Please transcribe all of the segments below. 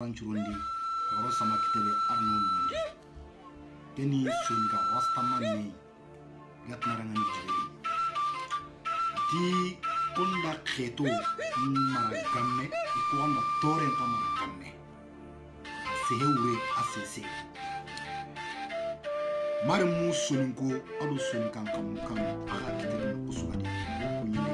Churundi, Rosama Kitele Arno Mundi. Kenny Sunga Rastamani, Gatmarangani Jiri. Ati Onda Keto, Maragame, Ikuanda Torrent Maragame. Seheure Assese. Marimu Sunungo, Adu Sunkan Kamukan, Arakitele Uswadi, Kunyine,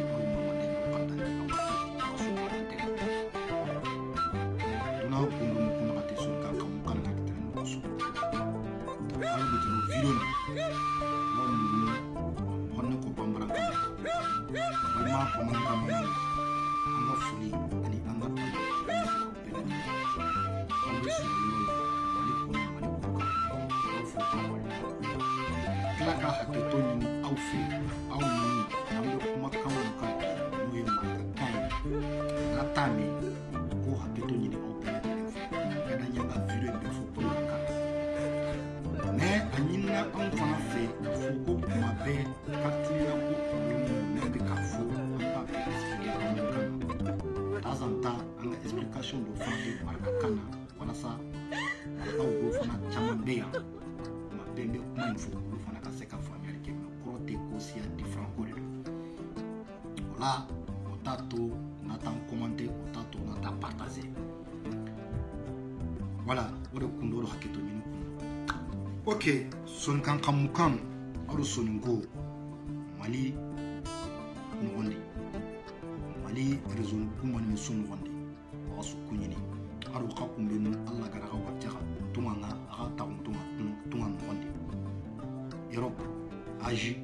voilà, ok, son kankamukan, aro soningo, Mali, Nwandi, Mali, raison kumani son Nwandi, asu kunyini, aro kakumbenu, Allah garaka wajaka, tumanga, arata tunga Nwandi, Europe, Asie,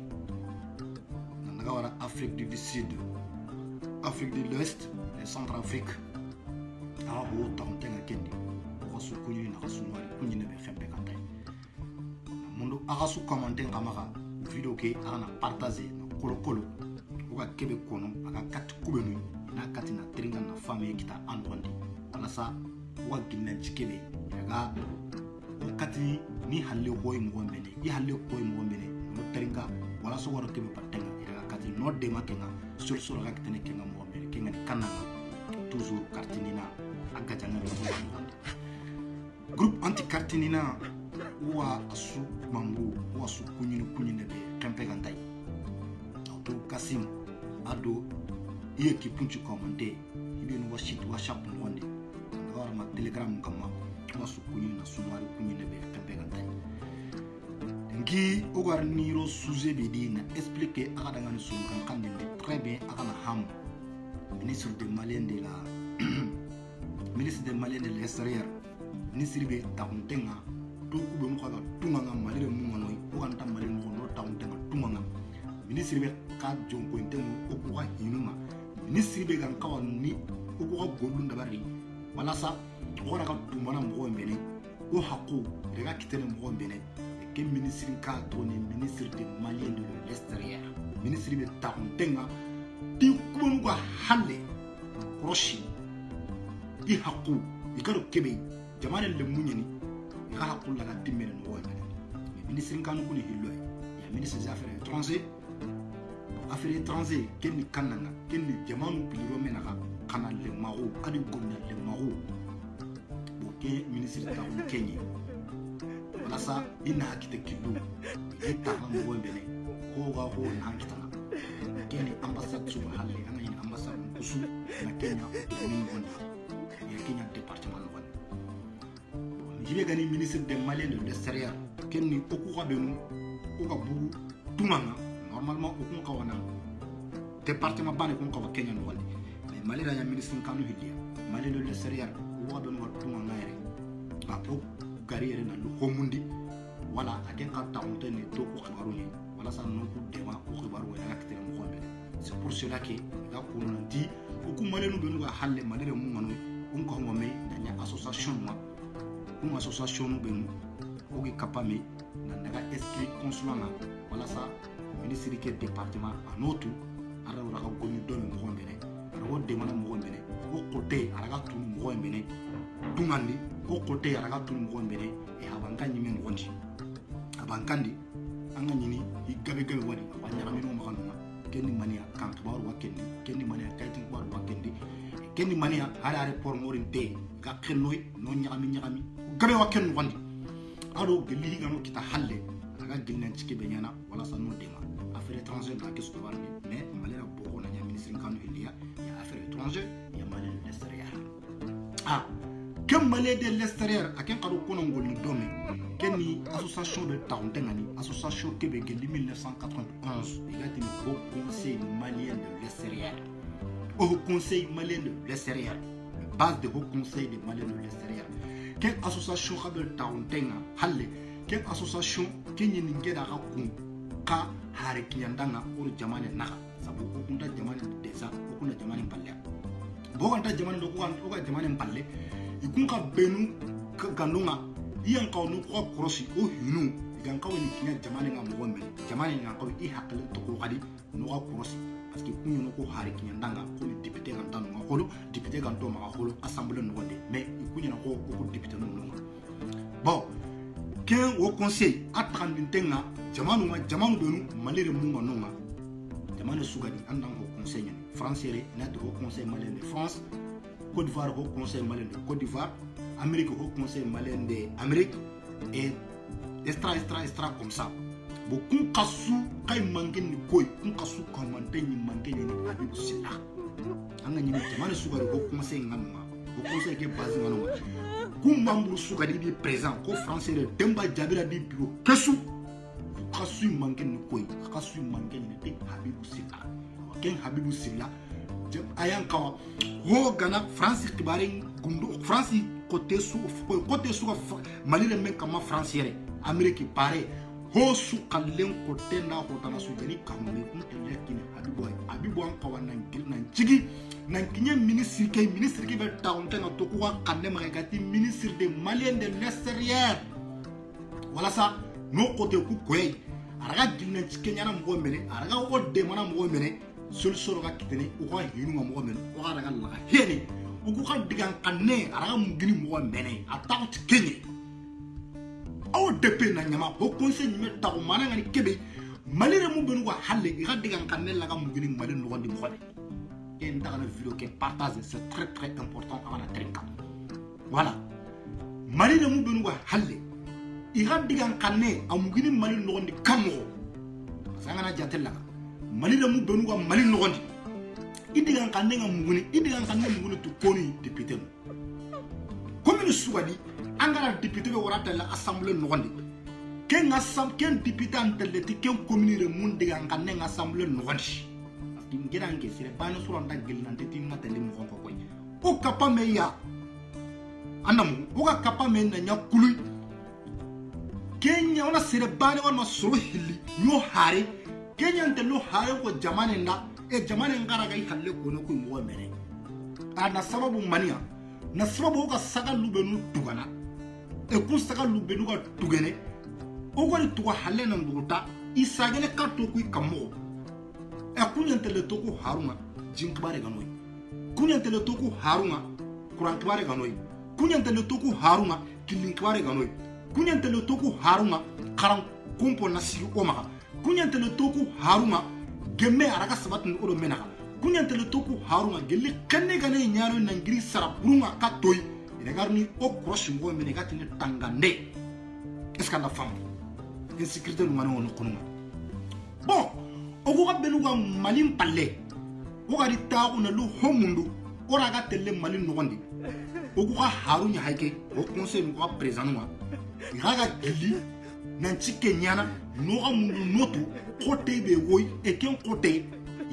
Nagawara, Afrique du Sud, Afrique de l'Ouest, et Centrafrique, aro tauntenga kendi. Kunyini na kasunwari kunyini be fempe kantai mundo agasu commenter kamaka video ke ana partager na kolokolo uga kebe kono aga kat kubenu na katina tringa na famille kita andondi wala sa uga ginna chikebe yaga kati ni halle koy mo mbene i halle koy mo mbene no tringa wala so waro kebe patenga yaga kati no de makenga sur ga kitene kenga mo mbene kenga kananga toujours kartinina aga janga groupe anti-cartinina ou à sous mambo ou à sous kunyini be kempe gantai auto Kasim ado iye ki punchu commenter ibe no washit whatsapp no wande ngawara ma telegram kama ou à sous kunyini na sunwari kunyini be kempe gantai ngi ogar niro suze be di na expliquer aga danga ni sun kan de très bien aga na ham ministre des Maliens de la ministre des Maliens de l'extérieur nisiribe tauntenga to kube mukhaga tunganga malire munganoi okanta malire mukono tauntenga tunganga nisiribe ka jonko intengu okuwa hinuma nisiribe kan kawa ni okuwa gollu ndabari wala sa ora ka tumana mo mbene o hakku rega kitene mo mbene ke ministre ka to ni ministre de Malien de l'extérieur nisiribe tauntenga ti kube mukwa hande roshi di hakku ikaro kebe jamane le munyeni ka hakul la dimene no wona ministre kan ko ni hillo ya ministre des affaires étrangères kenni kananga kenni jamanu piliro menaka kanal le maru adi gonna le maru boke ministre ta ko kenyi wala sa ina hakite kidu ita ma mo mbene ko ga ko na hakitana kenni ambassade su halle ana ina ambassade kusu na Kenya ni wona ya Kenya département il gani ministre des Maliens de l'extérieur kenni okuka benu oka bugu tumanga normalement okun kawana département bane kun kawa Kenya no wali mais Mali ya ministre kanu hidia Mali de l'extérieur oka benu war tumanga ere apo carrière na lu homundi wala aken ka taunte ni to ko xabaru ni wala sa non ko dema ko xabaru wala acteur mo xombe c'est pour cela que ga ko non di oku Mali no benu ga halle Mali re mu ngano on ko mo me na association ma une association ben ogi kapame na daga esprit consulat wala sa ministre du département en autre ara ora ko ni don mo ngene ara wo de mana mo ngene o côté ara ga tu mo ngene tungandi o côté ara ga tu mo ngene e abanga nyime ngondi abankandi anga nyini igabe gabe wadi abanya kami no makano kenni mania kan tubaru wakendi kenni mania kaitin tubaru wakendi kenni mania ala aéroport morinte ga kennoy no nyami gabe wa ken wandi ado gelli ngano kita halle aga gilnan cike benyana wala sa no dema affaires étrangères na kesu ko warni mais malera boko na nya ministre kanu ilia ya affaires étrangères ya malais de l'extérieur ah kem malais de l'extérieur aken kado kono ngol domi kenni association de Taontengani association Québec 1991 il a été le Haut Conseil malien de l'extérieur au Conseil malien de l'extérieur base de Haut Conseil des Maliens de l'extérieur quelle association Rabel Taontenga Halle quelle association Kenya Ningeda Rakun Ka Hare Kiandanga ou Jamane Naka Sabu Okunda Jamane Desa Okunda Jamane Palle Boganta Jamane Dokuan Oga Jamane Palle Ikunka Benu Gandunga Iyanka no kwa krosi o hinu Iganka wani kinya Jamane nga mwombe Jamane nga kwa ihakale toko kadi no kwa krosi parce que kunyo no ko Hare Kiandanga ko député gantano nga holo député ganto ma holo assemblée no wonde mais kunyo ko ko député no no bon ken au conseil atrandenga jamanu benu malere munga nonga jamanu sugadi andang au conseil français net au conseil malien de France Côte d'Ivoire au conseil malien de Côte d'Ivoire Amérique au conseil malien de Amérique et extra comme ça beaucoup kasu kay mangen ni koy kun kasu commenter ni mangen ni habibu silla anga ni jamanu sugadi au conseil nganuma au conseil qui est basé nganuma kum membre sugadi bi présent ko français de Demba Jabira di bureau kesu kasu mangen ni koy kasu mangen ni te habibu silla ken habibu silla ayan kawa ho gana France kibare gundo France côté sou Mali le men kama français Amérique pare ho su kallen côté na ko tana su jeni kamle kunte lekine habibu an kawa nan gil nan jigi nan kinye ministre ki be taonte na to ko kanne magati ministre des Maliens de l'extérieur wala sa no côté ku koy araga gil nan cikenya na mo mene araga o de mana mo mene solution ga kitene o ga hinu mo mene o ga raga la hene o ko ka digan kanne araga mu gini mo mene ataw cikenye aw depe na nyama o conseil ni meta ko mana ngani kebe malire mu benu ko halle ga digan kanne la ga mu gini mali no wandi mo et dans la vidéo qui partage c'est très important avant la trinka voilà malire mu benu ko halle i ga digan kanne amu gini mali no wandi kamo sangana jatella malire mu benu ko mali no wandi idigan kanne ngam to koni député comme le souadi angara député be warata la assemblée no wandi ken député anteleti ken commune mun digan kanne assemblée no wandi ngerange sire bana sura ndagel nante tinna tele mo ko koy o kapa me ya anamu o ka kapa me na nyakulu kenya ona sire bana on masoro hilli no hare kenya ntelo hare ko jamane nda e jamane ngara ga halle ko no ko mo mere ana sababu mania na sababu ka saga lubenu tugana e ku saga lubenu ka tugene o ko ni tuwa halle nan duguta isagene ka to ku kamo e kunyantele toko haruma jinkbare ganoi kunyantele toko haruma kurankbare ganoi kunyantele toko haruma kilinkbare ganoi kunyantele toko haruma karam kumpo nasi oma kunyantele toko haruma gemme araga sabat no menaka kunyantele toko haruma gelle kanne gane nyaaro nangiri saraburunga katoy regarni o croche ngo menegati ne tangande est-ce que la femme insécurité no mano no konuma bon ogo benuga malin palle oga di tagu na lu homundu ora ga telle malin no gondi ogo ga harunya haike o conseil no président no ga gili nan cike nyana no ga mundu notu côté be woy e ken côté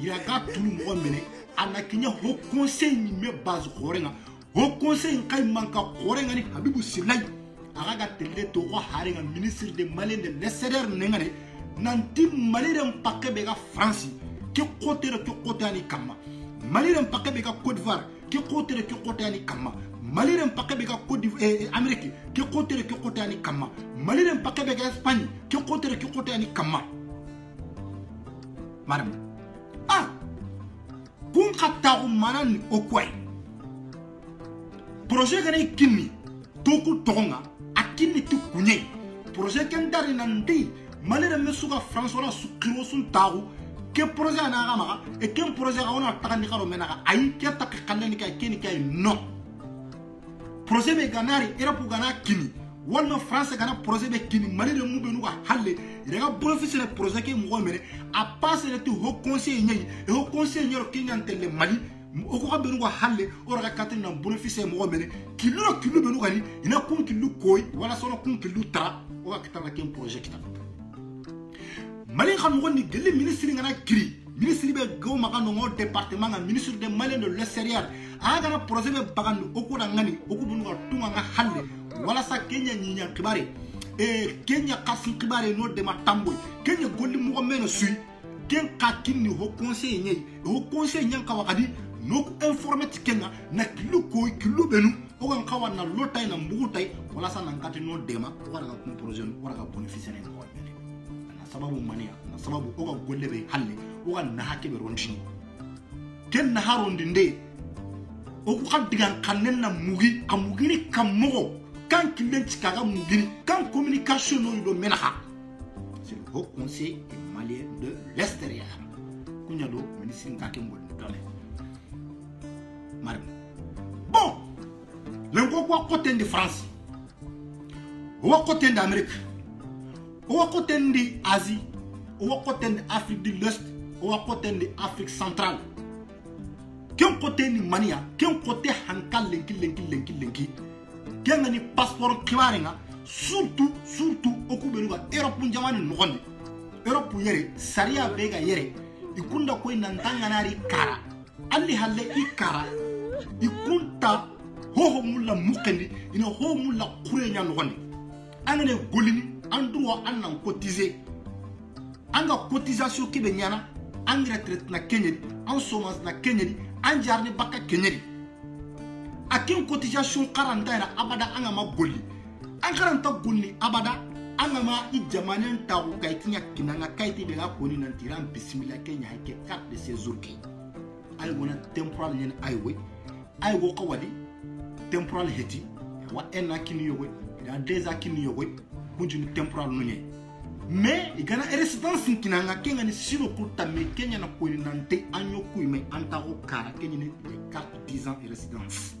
ira ga tulu mo mene anakinya ho conseil ni me base khorenga ho conseil kay manka khorenga ni habibu silay aga ga telle to ko harenga ministre des Maliens de l'extérieur nengane nanti malirem pakebe ga France ke côté ani kama malirem pakebe ga Côte d'Ivoire ke côté ani kama malirem pakebe ga Côte d'Ivoire Amérique ke côté ani kama malirem pakebe ga Espagne ke côté ani kama madame ah kun kata manan okwai projet ga ne kinni toku tonga akini tu kunye projet kan dari nandi malere mesuga François su kiro sun tagu que projet na gama et que projet on a tagani karo menaga ay ke ta kalani kay keni kay non projet be ganari era pour gana kini wala France gana projet be kini mali de mu be nu halle rega bénéficier projet ke mo mere a passer le haut conseil ñi et haut conseil ñoro kiñantele mali o ko be nu halle o raga katin na bénéficier mo mere kilo be nu gani ina kun kilo koy wala solo kun kilo tra o ka kitana ke projet kita mali xam ngoni gele ministre ngana kiri ministre be go maka no département nga ministre de Mali de l'extérieur aga na projet be bagandi o ko ngani o ko bunu tunga nga halle wala sa Kenya nyinya kibare Kenya kasin kibare no de matamboy Kenya golli mo meno sui ken kakini ho conseil nyei ho conseil nyan ka wakadi no ko informatique Kenya na kilo ko kilo benu o kan kawa na lotay na mbugutay wala sa nan kati no dema wala ka projet wala ka bénéficier ne ko sababu mania na sababu o ga golle be halle o ga na hakke be ronchi ken na harondi nde o ko kaddigan kanen na mugi amugini kamogo kan kilenci kaga mugini kan communication no do menaha c'est le haut conseil malien de l'extérieur kunya do ministre ngake ngol dole maram bon lengo ko côté de France o côté d'Amérique au côté de Asie, au côté de Afrique de l'Est, au côté de Afrique centrale. Quel côté de Mania, quel côté Hankal lenki, quel est le passeport Kimaringa, surtout au Kuberuga, Europe Njamani Nondi, Europe Yere, Saria Vega Yere, Ikunda Koi Nantanganari Kara, Ali Hale Ikara, Ikunta, Ho Mula Mukendi, in a Ho Mula Kurenya Nondi, Angane Golini. En droit en cotiser en cotisation qui be nyana en retraite na kenyeri en chômage na kenyeri en jarne baka kenyeri akin cotisation 40 era abada anga ma golli en 40 golli abada anga ma i jamanen tawu kaytinya kinanga kayti be ga koni nan tiran bismillah kenya ke carte de séjour ki ay wona temporal nyen ay wo ko wadi temporal heti wa enna kini yowe da déjà kini yowe bunjuni temporal nunye mais igana résidence kinanga kenga ni sino kurta me kenya na ko ni nante anyo kuime anta o kara kenya ni carte 10 ans de résidence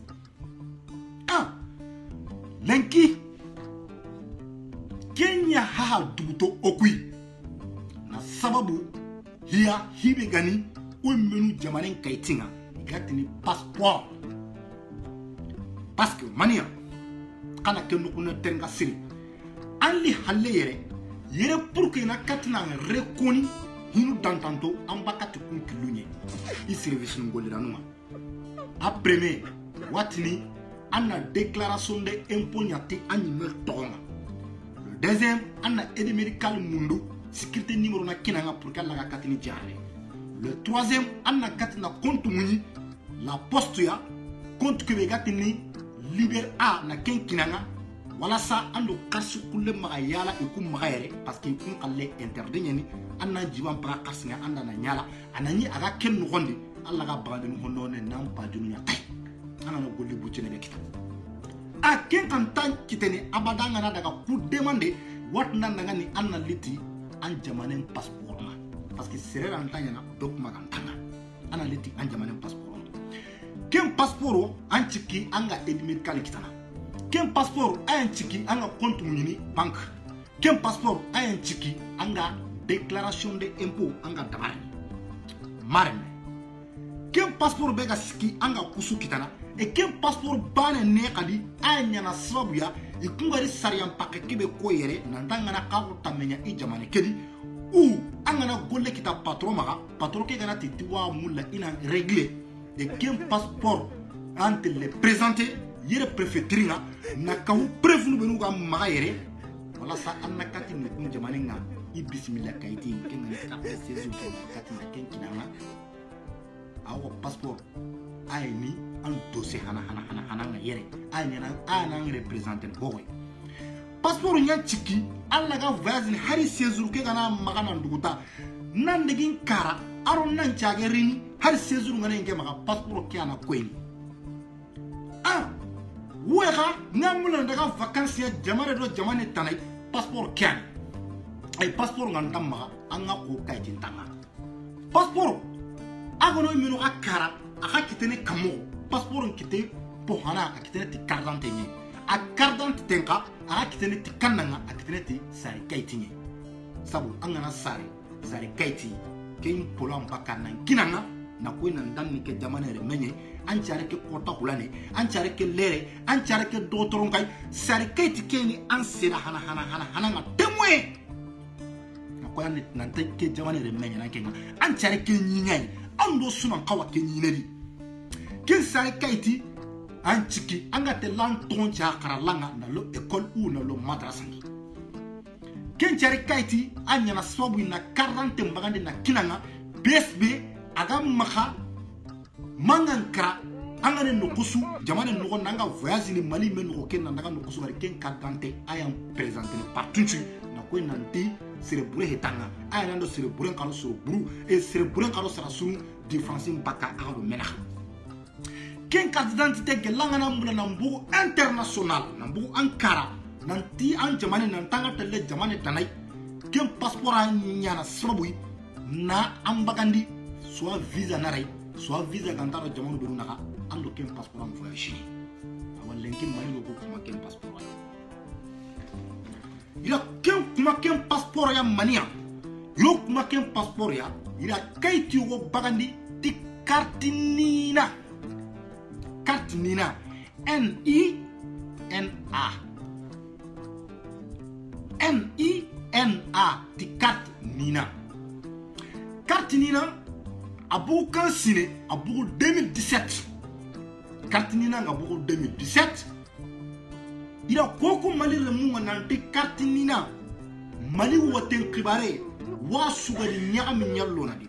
lenki kenya ha dubuto okui na sababu hibe gani o menu jamanen kaitinga igati ni passeport parce que mania kana kenu kuna tenga siri Ali halle yere pour que na katina reconi hinu dantanto ambakati kun kilunye i service ngoli ranuma après watini anna déclaration de impôt nyati animal tonga le deuxième anna aide médicale mundu sécurité numéro na kinanga pour que la katini jare le troisième anna katina compte muni la poste ya compte que gatini libère a na kinanga wala sa ando kasu kulle magayala ikum magayere parce que ikum kalle interdit ni anna jiban para kasinga anda na nyala anani aga ken ngondi alla ga bagande no nonne nam pa dunya tay ana no golli bu cene kita a ken kan tan kiteni abadanga na daga ku demander wat nan nga ni anna liti an jamanen passeport ma parce que sere ran tanya na dok magantanga ana liti an jamanen passeport ken passeport an ciki anga edmit kali kitana ken passeport a un tiki anga compte munini banque ken passeport a un tiki anga déclaration de impôt anga dabari marne ken passeport bega ski anga kusu kitana et ken passeport bane ne kali a nyana sabuya ikungari sariyan pakke kebe ko yere nandanga na kawu tamenya i jamane kedi ou anga na golle kita patron maga patron ke gana titiwa mulla ina régler et ken passeport ante le présenter yere préfecture na kawu prévenu benu ga magayere wala sa annakati ni kun jamane nga i bismillah kayti kenga carte séjour kati na kenkina nga awo passeport ay ni an dossier hana nga yere ay na ana représenter boy passeport nya chiki alla ga voyage ni hari séjour ke gana magana nduguta nan degin kara aron nan chagerini hari séjour ngana nge maga passeport ke ana koyni wega ngamula ndaga vacances ya jamane do jamane tanay passeport kyan ay passeport ngandam ma anga ko kay tintanga passeport agono mino akara aka kitene kamo passeport kite po hana akitene ti carte d'identité ni a carte d'identité tenka aka kitene ti kananga akitene ti sari kaiti ni sabu angana sari kaiti ke impolo ambaka nan kinanga na ko nan danni ke jamane re menye an tiare ke kota hulane an tiare ke lere an tiare ke dotoron kai sari kaiti keni an sira hana nga temwe na ko yan nan te ke jamane re menye nan kenga an tiare ke nyinyai an do sunan kawa ke nyineri ken sari kaiti an chiki anga te lan ton cha karalanga na lo école ou na lo madrasa ken tiare kaiti an yana sabu na 40 mbagande na kinanga BSB aga maka mangankra angane nokusu jamane no nanga voyage ni Mali men no ken nanga nokusu bari ken kadante ayam présenter partout na ko nanti célébrer hetanga ayando célébrer kalo so buru et célébrer kalo sera sunu différence mpaka aro mena ken carte d'identité ke langana mbula na mbugu international na mbugu Ankara nanti an jamane nantanga tele jamane tanai ken passeport nyana sababu na ambagandi soit visa naray soit visa gantaro jamano beru naka ando ken passeport am voyage awal lenkin mali lo ko kuma ken passeport ila ken kuma ken passeport ya mania yo kuma ken passeport ya ila kaiti go bagandi ti carte nina NINA ti carte nina abu kan sine abu 2017 carte nina abu 2017 ila koko mali le munga nanti carte nina mali woten kibare wa sugali nyami nyallo na di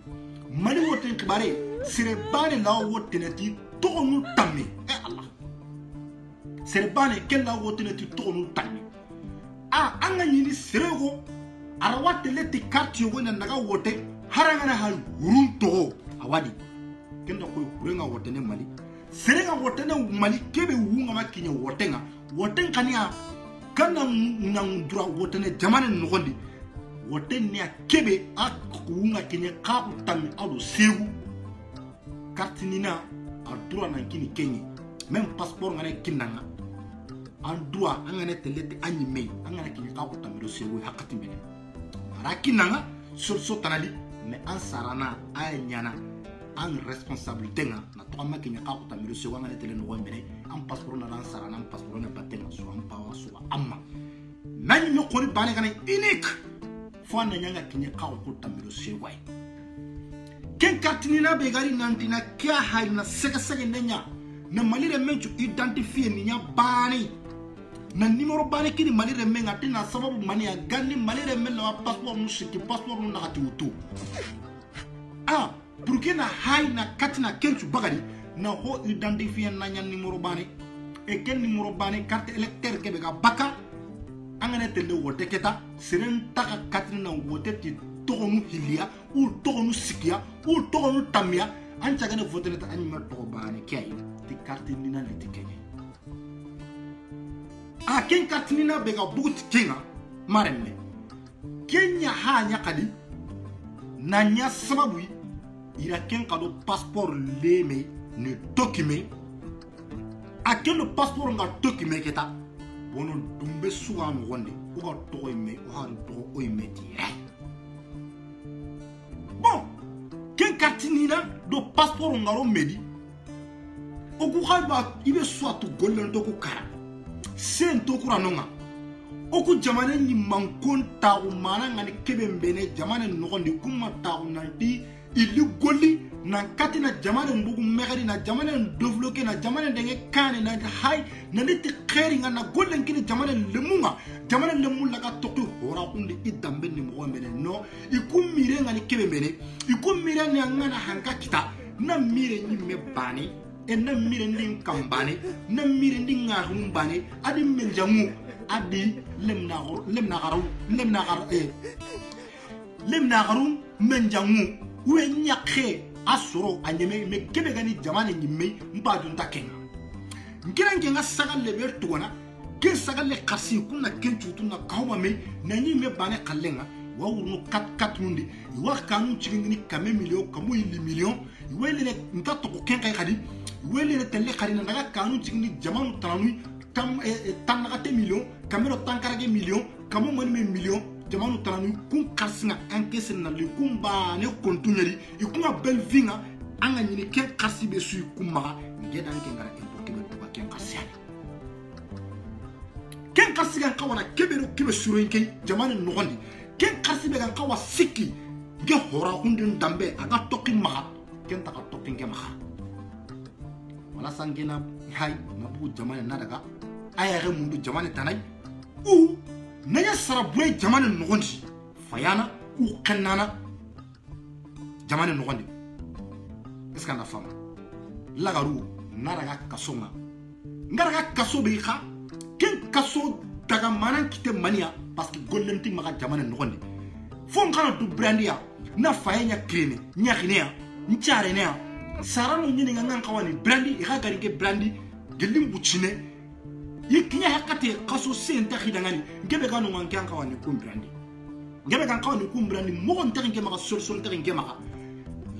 mali woten kibare sire bane la wotenati tonu tammi Allah sire bane kella wotenati tonu tammi anga nyini sirego arawate leti carte yo na naga wote harangana hal urunto awadi kenda ko kurenga wotene Mali serenga wotene Mali kebe wunga makinya wotenga woten kania kana ngandura wotene jamane nogondi woten ne kebe akunga kinya ka utami alo sewu kartinina adura na kini kenyi même passeport ngane kinanga andua angane telete anyime angane kinya ka utami alo sewu hakati mene arakinanga so tanali mais en sarana ayanyana en responsabilité na to makinya ka utamiro se wanga tele no wembere en passeport na ran sarana en passeport na batenga so en pawa so amma nani mi ko ni bane kana unique fo na nyanga kinya ka utamiro se wai ken kartini na be gari nantina kya hay na seka nenya na malire menchu identifier ni nya bani na numéro bane kini malire menga tina sababu mani ya gani malire mela passeport musiki passeport na hati utu Burkina hay na katina kenchu bagari na ho identifier na nya numéro bane e ken numéro bane carte électeur ke be ga baka angane tele wote keta siren taka katina wote ti tonu hilia ou tonu sikia ou tonu tamia ancha gane vote neta anima to bane kay ti carte ni na leti kenye ken carte ni na be ga buti kenga maremme kenya ha nya kali na nya sababu il a qu'un cadeau passeport leme ne document a quel passeport nga document keta bono dumbe suwa no wonde o ga to ime o ha to o ime dire bon ken kartinina do passeport nga ro medi o ku khaba ibe soit golden to ku kara sen to kuranonga o ku jamane ni mankon ta o mana ngani kebembene jamane no gonde kuma ta o nanti ili goli na katina jamane mbugu megari na jamane développer na jamane ndenge kane na hay na liti kheri na golen kini jamane lemunga jamane lemulla ka toku ora kunde idambe ni mo mene no ikumire ngani kebe mene ikumire ni ngana hanka kita na mire ni me bani e na mire ndi kambane na mire ndi ngarum bani adi menjamu adi lemna garum menjamu we nyakhe asoro anyeme me kebe gani jamane nyimme mbadu ndakenga ngira ngenga sagal le bertuwana ke sagal le kasi kunna kenchutu na kawma me na nyimme bane kallenga wa wurno 4 mundi wa kanu cigini kame million kamu ili million wele nka to ko ken kay khadi wele tele khadi na daga kanu cigini jamanu tananu tam tanagate million kamero tankarage million kamu mani million jamanu tananu kun karsinga encaisse na le kumba ne kontunyeri ikunga belvinga anga nyini ken karsi be su kumma ngeda ngara impoke be tuba ken karsiani ken karsi gan kawana kebero kebe surenke jamanu nogondi ken karsi be gan kawa sikki ge hora hundin dambe aga toki maha ken taka toki nge maha wala sangena hay nabu jamanu nadaga ayare mundu jamanu tanay ou naya sarabwe jamanu nogondi fayana ou kanana jamanu nogondi est-ce qu'on a femme lagaru naraga kasonga ngaraga kasobe kha ken kaso daga manan kite mania parce que gollenti maga jamanu nogondi fon kana du brandia na fayenya krene nyakhine nchare ne sarano nyini ngan kawani brandi iga garike brandi gelim buchine yikinya hakate kaso senta khidangani ngebe kanu ngan kawani kum brandi ngebe kan kawani kum brandi mo on terinke maka solution terinke maka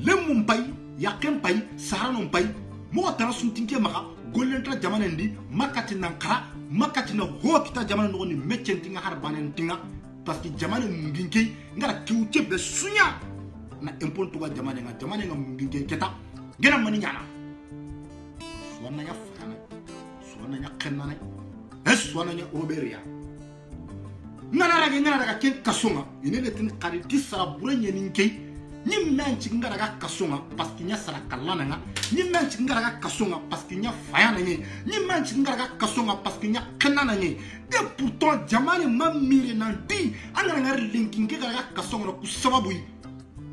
lemum pay yakem pay sarano pay mo tara suntinke maka gollenta jamanendi makati nankara makati na ho kita jamanu no ni mechenti nga harbanen tinga parce que jamanu nginke ngara kiuche be sunya na impon to jamanu nga nginke keta gena mani nyana suwana ya fana suwana ya kenana suwana ya oberia ngana daga ken kasonga inele tin kari tisara burenye ninke nyimmanchi ngara ga kasonga parce que nya sara kalana nga nyimmanchi ngara ga kasonga parce que nya fayana nye nyimmanchi ngara ga kasonga parce que nya kenana nye et pourtant jamane mamire nanti angara ngari linking ngara ga kasonga ku sababu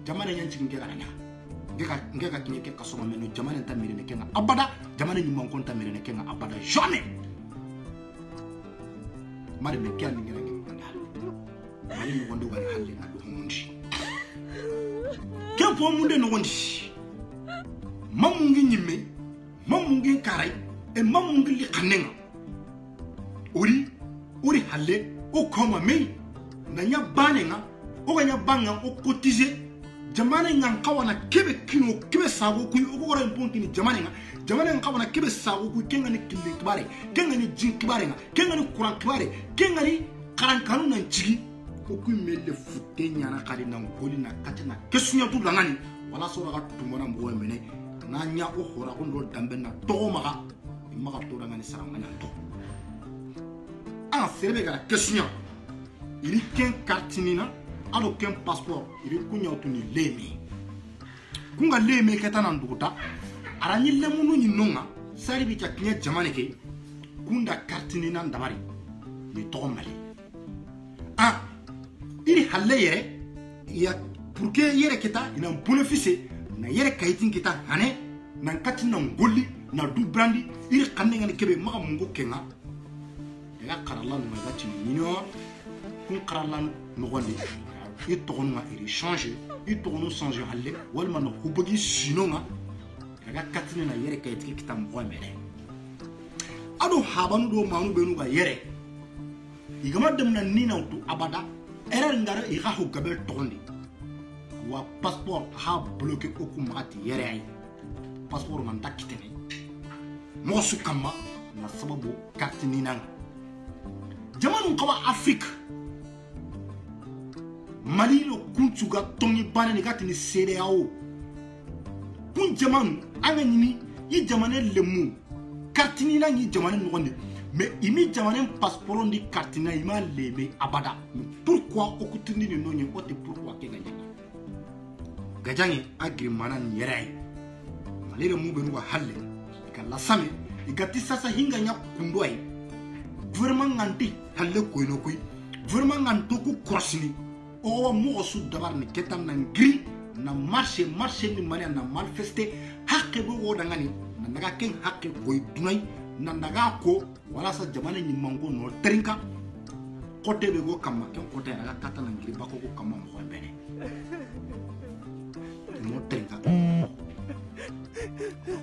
jamane nyanchi ngara nya ngeka kinyeke kasonga meno jamane tamire ne kenga abada jamane nyumon konta mire ne kenga abada jamais mari me kenni ngara ngara mari mo gondo gari halle na do mundi kempo munde no gondi mamungi nyime mamungi karay e mamungi li khanenga ori halle o koma me na nya banenga o ganya banga o cotiser jamane ngan kawana kebe kino kebe sago ku o gora imponti ni jamane ngan kawana kebe sago ku kenga ni kille kibare kenga ni jin kibare nga kenga ni kuran kibare kenga ni karan kanu nan jigi ko ku mele futte nyana kali nan goli na katina kesunya tu langani wala so raga tumona mbo mene na nya o hora ko ndo dambe na to maka to langani saranga na to a serbe ga kesunya ili ken kartinina alo ken passeport ili kunya otuni leme kunga leme ketana nduguta arani lemunu ni nonga sari bi kinya jamane ke kunda kartinina ndamari ni to mali ah ili halle yere ya pour que yere kita ina bénéfice na yere kayitin kita hane nan katina ngoli na du brandi ili kanne ngani kebe maka mungo kenga ya karala no magati minyo kun karala no gonde i togonga iri changer i togonu changer halle walma no hubagi sinonga ga katina na yere kayitiki kita mbo mele ado habanu do manu benu ga yere igama dem na nina utu abada erreur ngara i ha hugabel tondi wa passeport ha bloqué oku mati yere ay passeport man takitene mo su kama na sababu kartini nang jamanu kawa Afrique Mali lo kunchuga tongi bana ni gatini CEDEAO kun jamanu anga ni yi jamane lemu kartini na ni jamane nogonde mais imi jamane passeport ndi kartina ima lebe abada pourquoi okutindi ni nonye ote pourquoi ke gajangi agri manan yerai malere mu benu wa halle kala same igati sasa hinga nya kundoi vraiment nganti halle ko ino koy vraiment nganto ku crossini o mo su dabar ni ketam na ngri na marché ni mania na manifester hakke bo wo dangani na daga ken hakke koy dunay na daga ko wala sa jamane ni mango no trinka côté be go kamma ken côté daga katana ngri bako ko kamma mo bene mo trinka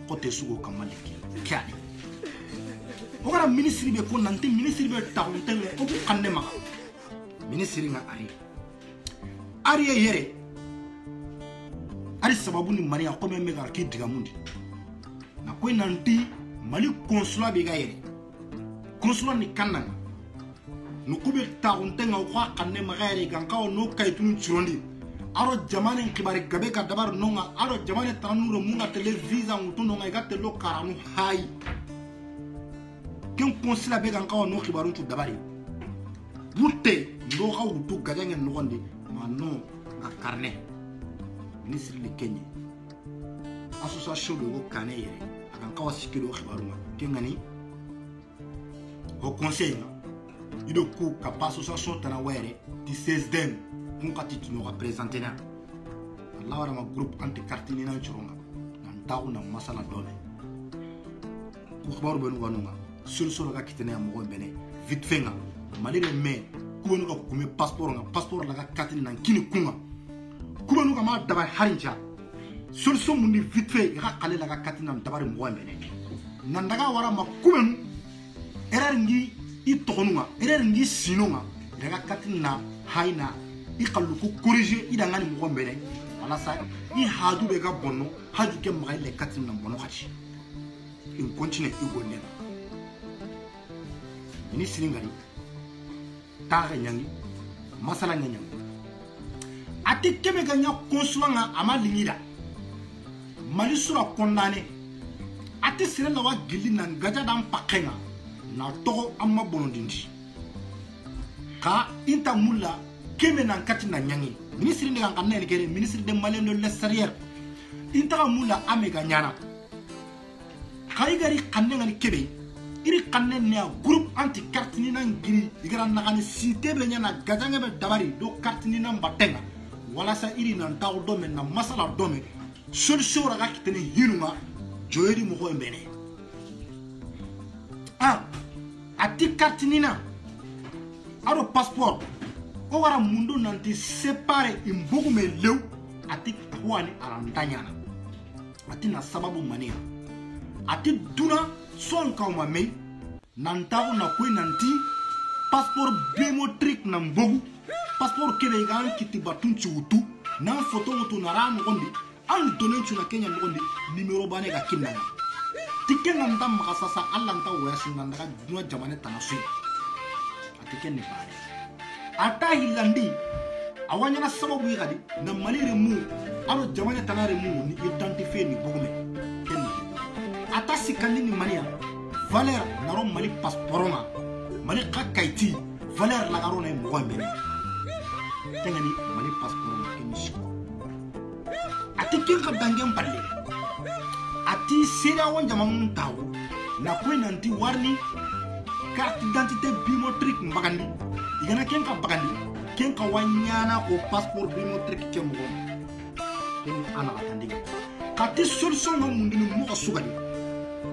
côté sugo kamma leki kyani ogara ministre be ko nanti ministre be tawnte o ko kanne ma ministre nga ari ariye yere ari sababu ni mani akome mega ki digamundi na ko nanti mali consulat be ga yere consulat ni kananga no kube ta untenga ko kanne magare ganka no kaytun churondi aro jamane kibari gabe ka dabar nonga aro jamane tanuro munga tele visa ngutundo nga igate lo karamu hai ken consulat be ganka no kibaru chu dabari butte ndo ka wutu gajange no gonde mano na carnet ministre de Kenya association de Kane yere akan kawasi kilo khibaruma kengani au conseil ido ku ka association tana were di 16 dem mun kati tuno représenter na Allah wara ma groupe anti cartini na churonga nan tawu na masala dole ku khibaru benu wanunga solution ga kitene mo bene vite fait nga malire me ku nu ka kume passeport la ga katini nan kini kunga kubanu kama dabar harinja solution mundi vite fait ga kale la ga katina dabar mo mbene nandaga wara ma kubanu erar ngi i tokonunga erar ngi sinunga daga katina haina i kallu ko corriger i dangani mo mbene wala sa i hadu be ga bonno hadu ke ma le katina bonno khati in continue i gonne ni siningari ta ga nyangi masala nyangi ati keme ganya consulat ama lingida mali sura condamné ati sire la wa gili na ngaja dam pakenga na togo amma bonondindi ka inta mulla keme na kati na nyangi ministre de kan kanne kere ministre de malien de l'extérieur inta mulla amega nyana kay gari kanne ngani kebe iri kanne ne groupe anti cartini na ngiri igara nagani cité be nyana gajanga be dabari do cartini na mbatenga wala sa iri nan taw dome na masala dome solution raga kitene hinuma joyeri mo ko mbene ati cartinina aro passeport o wara mundo nanti séparé imbogu me lew ati wani arantanyana ati na sababu mania ati duna son kawma me nantaw na ko nanti passeport biométrique na mbogu passeport kebe gan kiti batun chutu na photo mutu nara ngondi an donné chuna Kenya ngondi numéro bane ga kinna tikenga ndam makasasa Allah nta wayasi ndanga duna jamane tanasu atiken ni bare ata hilandi awanya na sababu yigadi na malire mu alo jamane tanare mu ni identifier ni bogume ken ata sikandi ni mania valeur naro mali passeporoma mali kakaiti valeur la garona mo ngombe tengani mali passeport ma kenishiko ati kinga dangem palle ati sera wonja mamuntaw na ko nanti warni carte d'identité biométrique mbagandi igana kenka bagandi kenka wanyana ko passeport biométrique kembo ken ana atandi kati solution no mundini mo sugadi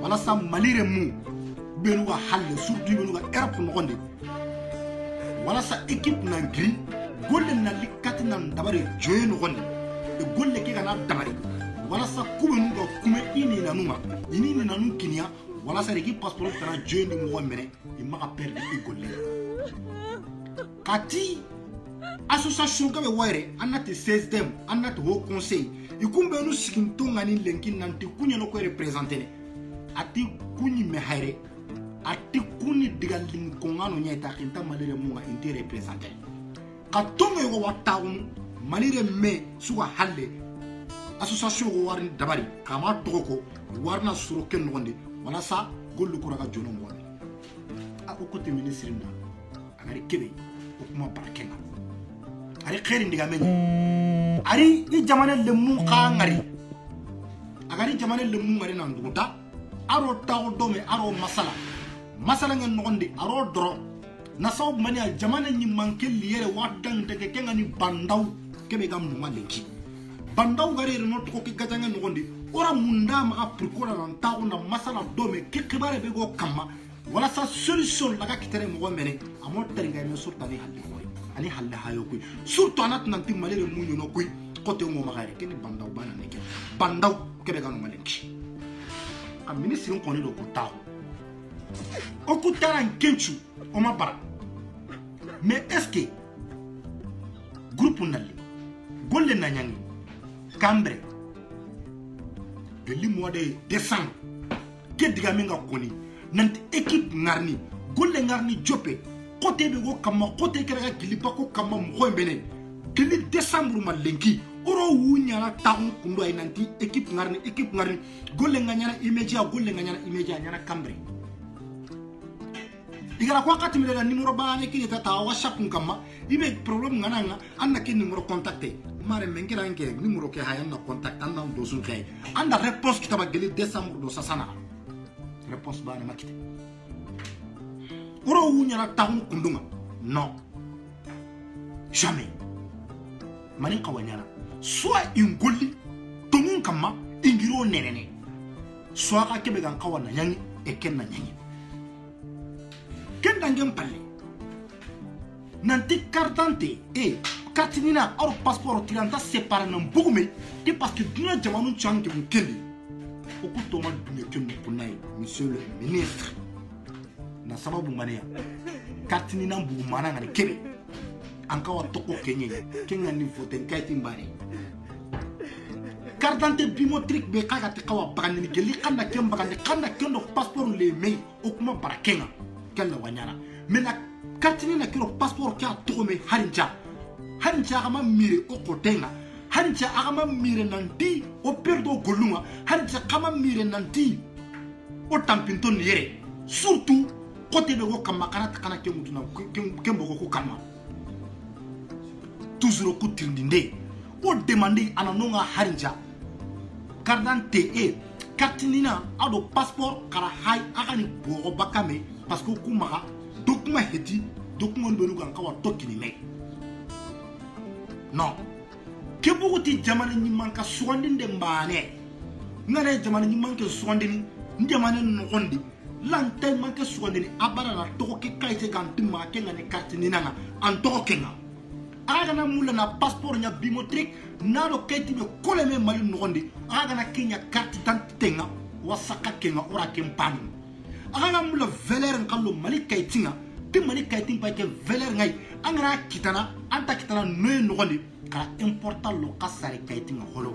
wala sa malire mu benu wa halle surtout benu wa Europe no gonde wala sa équipe na gris golle na likati na dabari joye no gonde e golle ke kana dabari wala sa kubenu go kume ini na numa ini na nu kinia wala sa équipe passeport kana joye ni mo mene e maka perdre e golle kati association ka be wire anati 16 anati haut conseil ikumbe nu sikintonga ni lenkin nanti kunya no ko représenter ati kunyi me haire ati kuni digaling kongano nyeta kinta malire munga inte représenter katonga yo wataun malire me suwa halle association go warin dabari kama toko warna suro ken ngonde wala sa gollu ko raga jono ngone a ko te ministre na agari kebe ko kuma barakenga ari khairin diga men ari i jamane le mun ka ngari agari jamane le mun ngari nan duguta aro taw dome aro masala ngen nogonde aro dro na saw mani jamane ni manke liere wadan de kenga ni bandaw kebe gam no malenki bandaw gari no to ko gajanga nogonde ora munda ma aprikora nan taw na masala dome ke kibare be go kama wala sa solution laga kitere mo mene amo teringa me surtani halle ko ani halle hayo ko surtout anat nanti malere munyo no ko kote mo magare ken bandaw bana ne ke bandaw kebe gam no malenki a ministre on connaît le taw o kutara nkenchu o mabara mais est-ce que groupe nali golle na nyangi cambre le mois de décembre ke diga minga koni nanti équipe ngarni golle ngarni jope côté be go kama côté kera gilipa ko kama mo mbene gili décembre ma lenki oro wunyana taun kundo ay nanti équipe ngarni golle nganyana immédiat nyana cambre igara kwa kati mele numéro bane ki tata whatsapp kama ibe problème ngana anna ke numéro contacté mare mengira nke numéro ke hayanna contact anna dosul kay anda réponse kitaba geli décembre do sasana réponse bane makite oro wunyana taun kundunga non jamais mani kawanyana soit ingoli tongun kama ingiro nenene soit ka kebe gan kawana nyangi ekenna nyangi kenda ngem palle nanti carte carte nina or passeport tiranta séparé nan bugume ti parce que dina jamanu chanke mu kendi okuto ma dune kemu kunai monsieur le ministre na sababu ngania carte nina bugu mana ngani kebe anka wa toko kenga ni vote nkaiti mbari carte biométrique be kaka te kawa bagani geli kanda kembagani kanda kendo passeport le mei okuma barakenga kella wanyana mena carte ni na kiro passeport ka to me harinja ama mire o kotenga harinja ama mire nanti o perdo golunga harinja kama mire nanti o tampinton yere surtout côté be go kama kana kemutuna kembo ko kama toujours ko tirindinde o demander ananonga harinja carte carte nina ado passeport kara hay akani bo bakame parce que kuma document heti document benu gan kawa tokini me non ke buguti jamana ni manka suwandinde mbane ngare jamana ni manke suwandini ndemane no gondi lantay manke suwandini abara na toko ke kaite kan timma ke ngane carte nina na an toko kenga aga na mula na passeport nya biométrique na do kaiti be koleme mali no gondi aga na kenya carte d'identité nga wasaka kenga ora kempani aga mula valeur nkallo mali kaitinga ti mali kaiting pa ke valeur ngai angara kitana anta kitana no gondi ka important lo ka sare kaitinga holo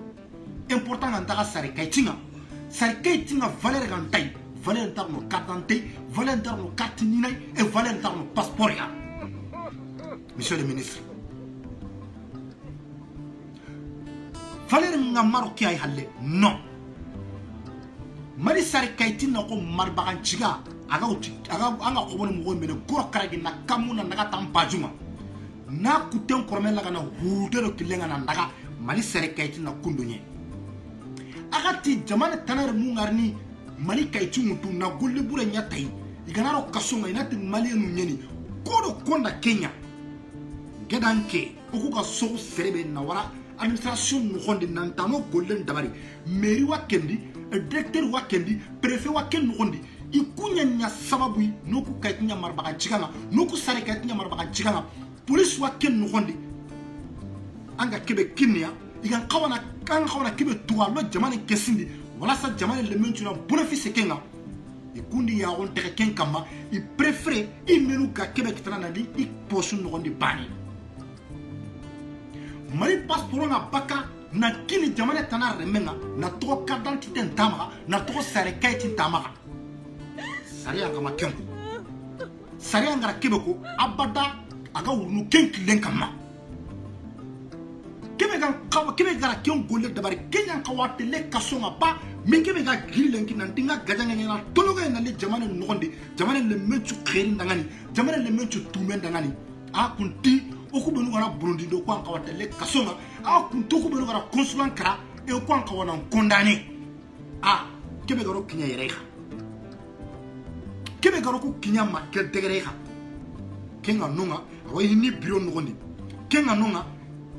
important anta ka sare kaitinga valeur gantai valeur tarno carte valeur tarno carte nina et valeur tarno passeport ya monsieur le ministre valeur ngamaro ki ay halle non mari sare kaitina ko marbagan chiga aga anga ko bon mo mena goro karagi na kamuna naga tampajuma na kuten kormela kana hudero kilenga na naga mari sare kaitina kundunye aga ti jamana tanar mu ngarni mari kaitu mutu na golle bure nyatai iganaro kasonga inati mali nu nyeni kodo konda Kenya gedanke okuka so serebe na wara administration no hondi nantano golden dabari mairie wakendi directeur wakendi préfet wakendi hondi ikunya nya sababu noku kainya marbaga chiganga noku sare kainya marbaga chiganga police wakendi hondi anga kebe kinya igan kawana kebe tuwa lo jamane kesindi wala sa jamane le mentuna bénéfice kenga ikundi ya on tere kenkama i préféré i menu ka kebe kitana ndi i posu no hondi bani mali passeport na baka na kini jamane tana remenga na to carte d'identité ntama na to sare kaiti ntama sare anga makembu sare anga kebeko abada aga wunu kenki lenkama kebe gara kyon golle dabari kenya kawate le kasonga ba mingebe ga gilenki na ndinga gajanga na tologa na le jamane nondi jamane le menchu kheri ndangani jamane le menchu tumen ndangani a kunti okubenu gara Burundi do kwa kawate le kasonga a kunto kubenu gara consulat kara e kwa kawana condamné a kebe garo kinya yereha kebe garo ku kinya ma ke degereha kenga nunga wa hini biro nondi kenga nunga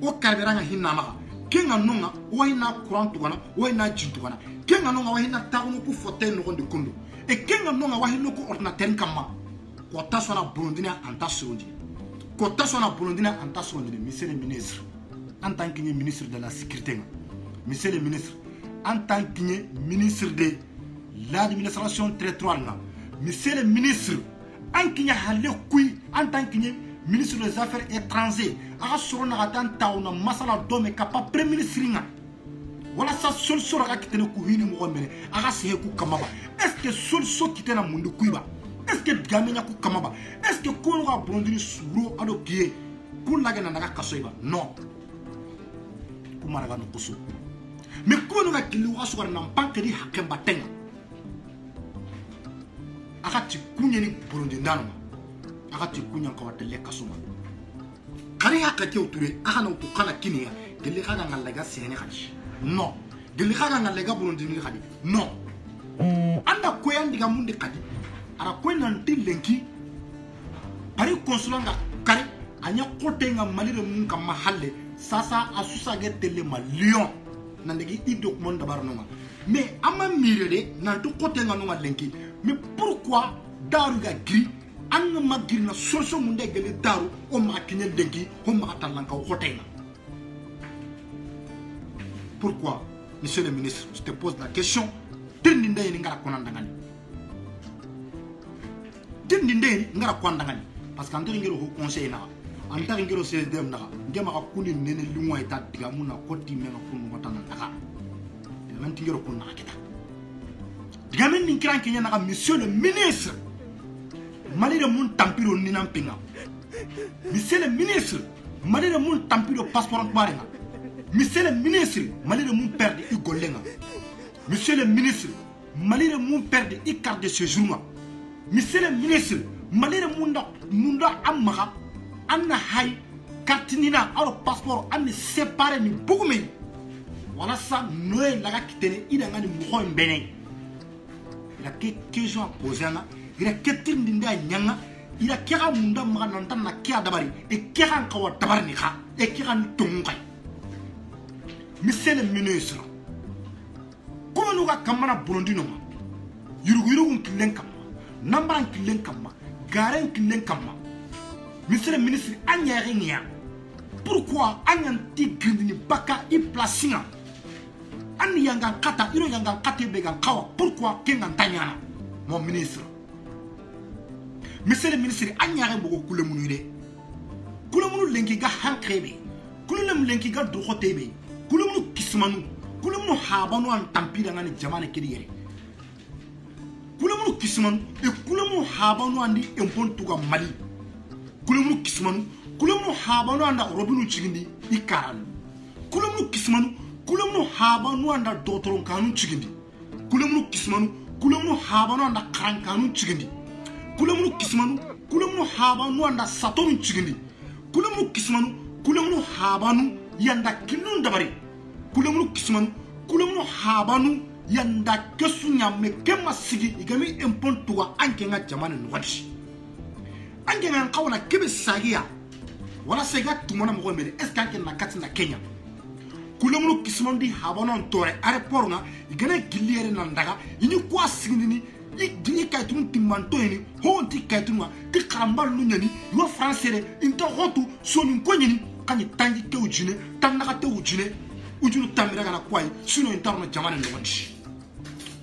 o karberanga hinna maka kenga nunga wa hina courant tugana wa hina jintugana kenga nunga wa hina taguno ku fotel nondi kundu e kenga nunga wa hina ku ordinateur kama ko tasona Burundi na antasundi Kota sona Burundina en tant que monsieur le ministre, en tant que ministre de la sécurité, monsieur le ministre, en tant que ministre de l'administration territoriale, monsieur le ministre, en tant que ministre des affaires étrangères aga soro na tan tauna masala dome ka pa premier ministre nga wala sa solution aga kitene ku hini mo mene aga sehe ku kamaba est-ce que solution kitena mundu kuiba est-ce que gamenya ku kamaba est-ce que ko nga brondini suro ado kiye ku laga na naga kasoiba non ku maraga no kusu mais ko nga kili wa so na pankeri hakemba tenga aga ti kunyeni brondi ndano aga ti kunya ko watele kasuma kare hakati oture aga na to kana kiniya gele ga ngalaga sene khadi non gele ga ngalaga brondi ni khadi non anda ko yandiga munde khadi ara ko nanti lenki pari konsulanga kare anya kotenga malire mun kam mahalle sasa asusa getele ma lion nandegi i document dabar noma mais ama mirede nanto kotenga no lenki mais pourquoi daru ga gri an ma gri na solution munde gele daru o ma kinyen denki o ma talanka o kotenga pourquoi monsieur le ministre je te pose la question tendi ndey ni ngara konandangani tendi ndey ngara konandangani parce que andiri ngiro ko conseil na andiri ngiro CSDM na ngema ka kuni nene lingwa ita diga muna koti menga kunu watana ndaka nanti ngiro ko na kita diga men ni kran kenya na monsieur le ministre mali de mun tampiro ni nampinga monsieur le ministre mali de mun tampiro passeport barenga monsieur le ministre mali de mun perdre i golenga monsieur le ministre mali de mun perdre i carte de séjour monsieur le ministre mali de munda amaga anna hay kartinina aro passeport anne séparé ni bogume wala sa noé laga kitene ida ngani mo mbene ila ke question à poser nga ila ketin dinda nyanga ila kera munda maga nantan na kia dabari e kera kawa dabari ni kha e kera ntungay monsieur le ministre comment nous ga kamana bolondino ma yurugu kilen kam nambaran kilen kam garen kilen kam monsieur le ministre anya pourquoi anyanti grindini baka i placinga ani yanga kata iro yanga kate bega kawa pourquoi kenga tanyana mon ministre monsieur le ministre anya bogo kulemunu de kulemunu lenki ga hankrebe kulem lenki ga dokhotebe kulemunu kismanu kulemunu habanu an tampira ngani jamane kidiyere kulemunu kismanu e kulemunu habanu andi empontuga mali kulemunu kismanu kulemunu habanu anda robinu chigindi ikaran kulemunu kismanu kulemunu habanu anda dotoron kanun chigindi kulemunu kismanu kulemunu habanu anda karan kanun chigindi kulemunu kismanu kulemunu habanu anda saton chigindi kulemunu kismanu kulemunu habanu yanda kilun dabari kulemunu kismanu kulemunu habanu yanda kesunya me kema sigi igami empontuwa ankenga jamane nwadi ankenga kawala kebe sagia wala sega tumona mo mbele est-ce que na katina Kenya kulemunu kismandi habana ntore airport nga igana giliere na ndaga ini kwa sigini i kaitun timanto ni honti kaitun ti karambal nu nyani yo français into hotu soni konyini kanyi tangi ke ujine tanaka te ujine ujunu tamira kana kwai sino interno jamane no wanchi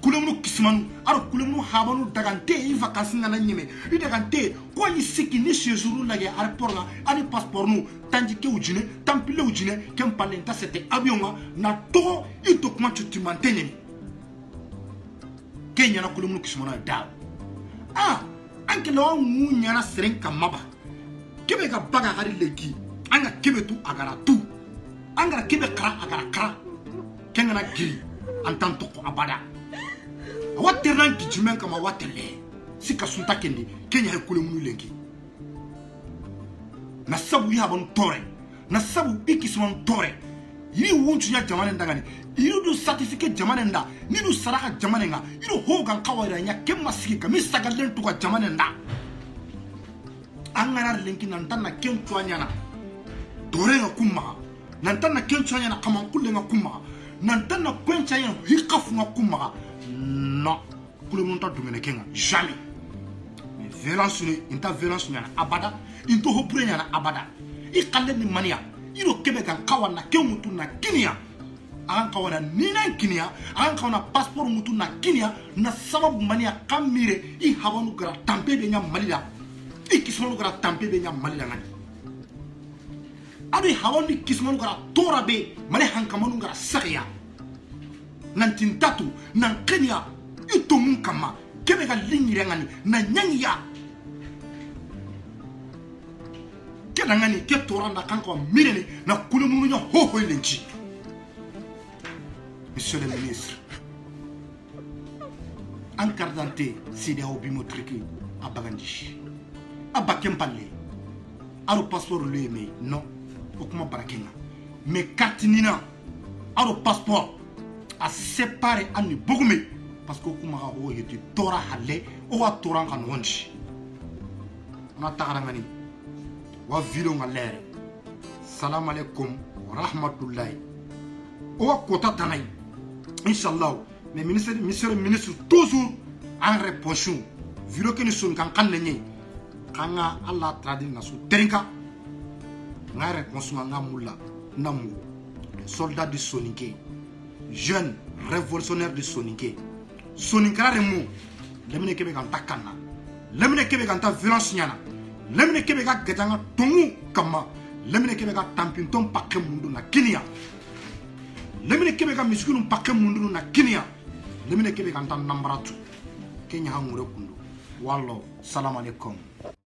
kulemunu kismanu aro kulemunu habanu dagante i vacances ngana nyime i dagante ko ni siki ni séjour lage airport nga ani passeport nu tangi ke ujine tampile ujine kem palenta c'était avion nga na to i document tu mantene Kenya na kulemunu kismanu da anke lawa munya na seren kamaba kebe ga baga hari leki anga kebe tu agara tu angara kebe kara agara kara kenga na giri antanto ko abada waternan ki jumen kama waterle sika sunta kendi Kenya kule munu lenki na sabu ya bon tore na sabu ikisman tore yiri wonchu ya jamane ndangani yiri du certificate jamane nda ni du saraka jamane nga yiri hogan kawara nya kemma siki ka misaga len tuka jamane nda angara lenki nantana kenchu anyana tore nga kuma nantana kenchu anyana kama kule nga kuma nantana kwencha ya hikafu nga kuma non pour le montant de Kenga jamais mais violence ni inta violence ni abada into hopre ni abada I kale ni mania iro kebe kan kawana kemutu na Kenya an kawana nina Kenya an kawana passeport mutu na Kenya na sababu mania kamire I habanu gara tampe de nya malida ikismanu gara tampe be nya malila ngani abi hawandi kismanu gara tora be male hankamanu gara saria nantin tatu nan kenya itomun kama kebe ga linyire ngani na nyanya keda ngani ke tora na kanko mirene na kulumunu nya ho lenchi. Monsieur le ministre, en cardante CDAO bimotriki à Bagandi, à Bakempale, à le passeport le mais non, au comment Barakena, mais Katinina, à le passeport à séparer à ne bogume parce que comment a été Tora Hale ou à Toran Kanwanchi. On a Tagarangani, wa vilon à l'air. Salam alaikum wa rahmatullahi. Ou à Kota Tanay. Inch'Allah, mais monsieur le ministre, toujours en réponse, vu que nous sommes en ligne, quand Allah traduit dans son terrain, nous réponse namu, soldats du Soniké, jeunes révolutionnaires du Soniké. Sonika remo, lemine Québec en takana, lemine Québec en ta violence nyana, lemine Québec a gatanga tongu kama, lemine Québec a tampinton paquet mundu na Kenya. Lemine Québec a miskunu paquet mundu na Kenya. Lemine Québec en ta nambaratu. Kenya ha ngure kundu. Wallo, salam alaikum.